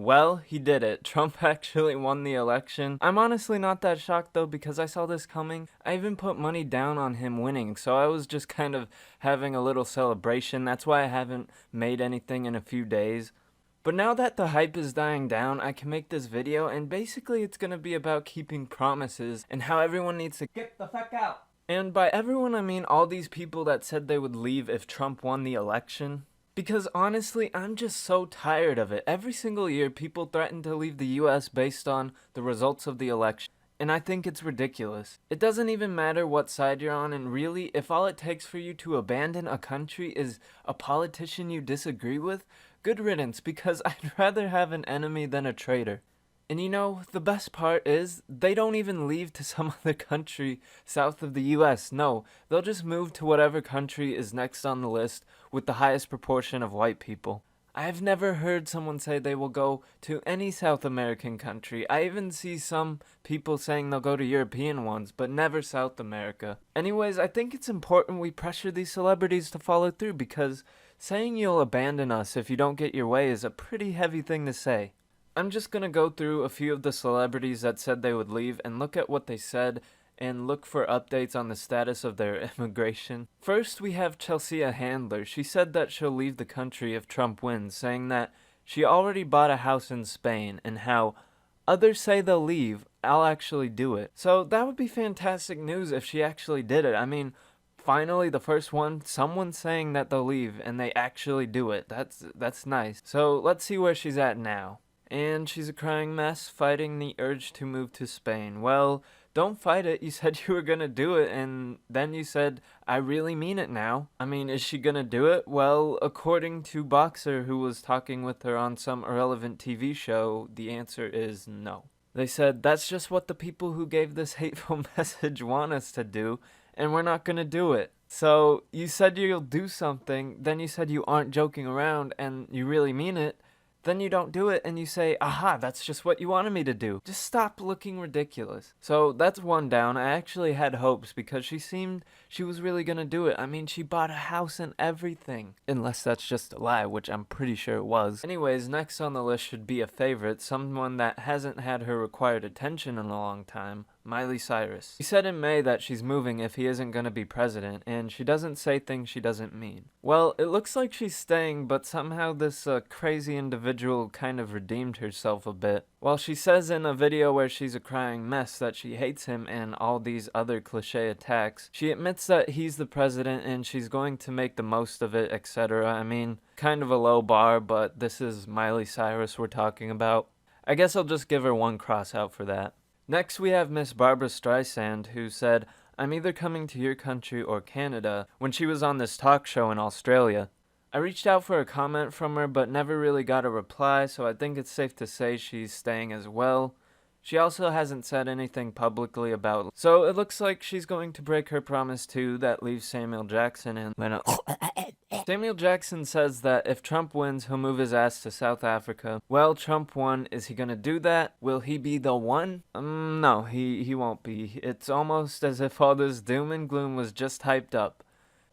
Well, he did it. Trump actually won the election. I'm honestly not that shocked though because I saw this coming. I even put money down on him winning, so I was just kind of having a little celebration. That's why I haven't made anything in a few days. But now that the hype is dying down, I can make this video, and basically it's gonna be about keeping promises and how everyone needs to get the fuck out. And by everyone, I mean all these people that said they would leave if Trump won the election. Because honestly, I'm just so tired of it. Every single year, people threaten to leave the US based on the results of the election. And I think it's ridiculous. It doesn't even matter what side you're on, and really, if all it takes for you to abandon a country is a politician you disagree with, good riddance, because I'd rather have an enemy than a traitor. And you know, the best part is, they don't even leave to some other country south of the US. No, they'll just move to whatever country is next on the list with the highest proportion of white people. I've never heard someone say they will go to any South American country. I even see some people saying they'll go to European ones, but never South America. Anyways, I think it's important we pressure these celebrities to follow through, because saying you'll abandon us if you don't get your way is a pretty heavy thing to say. I'm just gonna go through a few of the celebrities that said they would leave and look at what they said and look for updates on the status of their immigration. First, we have Chelsea Handler. She said that she'll leave the country if Trump wins, saying that she already bought a house in Spain and how others say they'll leave, I'll actually do it. So that would be fantastic news if she actually did it. I mean, finally the first one, someone saying that they'll leave and they actually do it. That's nice. So let's see where she's at now. And she's a crying mess, fighting the urge to move to Spain. Well, don't fight it. You said you were gonna do it, and then you said, I really mean it now. I mean, is she gonna do it? Well, according to Boxer, who was talking with her on some irrelevant TV show, the answer is no. They said, that's just what the people who gave this hateful message want us to do, and we're not gonna do it. So, you said you'll do something, then you said you aren't joking around, and you really mean it. Then you don't do it and you say, aha, that's just what you wanted me to do. Just stop looking ridiculous. So that's one down. I actually had hopes because she seemed she was really gonna do it. I mean, she bought a house and everything. Unless that's just a lie, which I'm pretty sure it was. Anyways, next on the list should be a favorite, someone that hasn't had her required attention in a long time. Miley Cyrus. She said in May that she's moving if he isn't gonna be president, and she doesn't say things she doesn't mean. Well, it looks like she's staying, but somehow this crazy individual kind of redeemed herself a bit. While she says in a video where she's a crying mess that she hates him and all these other cliche attacks, she admits that he's the president and she's going to make the most of it, etc. I mean, kind of a low bar, but this is Miley Cyrus we're talking about. I guess I'll just give her one cross out for that. Next we have Miss Barbra Streisand, who said, I'm either coming to your country or Canada, when she was on this talk show in Australia. I reached out for a comment from her but never really got a reply, so I think it's safe to say she's staying as well. She also hasn't said anything publicly about it, so it looks like she's going to break her promise too. That leaves Samuel Jackson and Samuel Jackson says that if Trump wins, he'll move his ass to South Africa. Well, Trump won. Is he gonna do that? Will he be the one? No, he won't be. It's almost as if all this doom and gloom was just hyped up.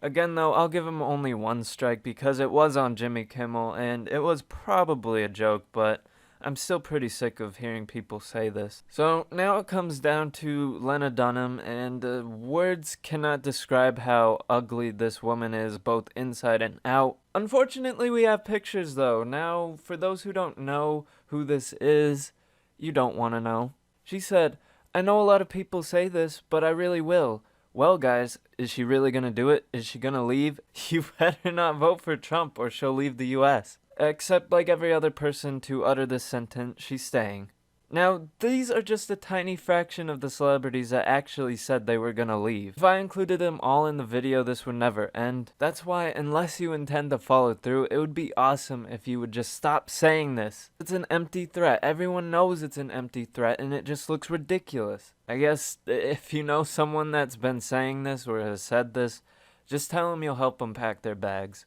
Again though, I'll give him only one strike because it was on Jimmy Kimmel and it was probably a joke, but I'm still pretty sick of hearing people say this. So now it comes down to Lena Dunham, and words cannot describe how ugly this woman is both inside and out. Unfortunately, we have pictures though. Now, for those who don't know who this is, you don't want to know. She said, I know a lot of people say this, but I really will. Well, guys, is she really gonna do it? Is she gonna leave? You better not vote for Trump or she'll leave the US. Except like every other person to utter this sentence, she's staying. Now, these are just a tiny fraction of the celebrities that actually said they were gonna leave. If I included them all in the video, this would never end. That's why, unless you intend to follow through, it would be awesome if you would just stop saying this. It's an empty threat. Everyone knows it's an empty threat, and it just looks ridiculous. I guess if you know someone that's been saying this or has said this, just tell them you'll help them pack their bags.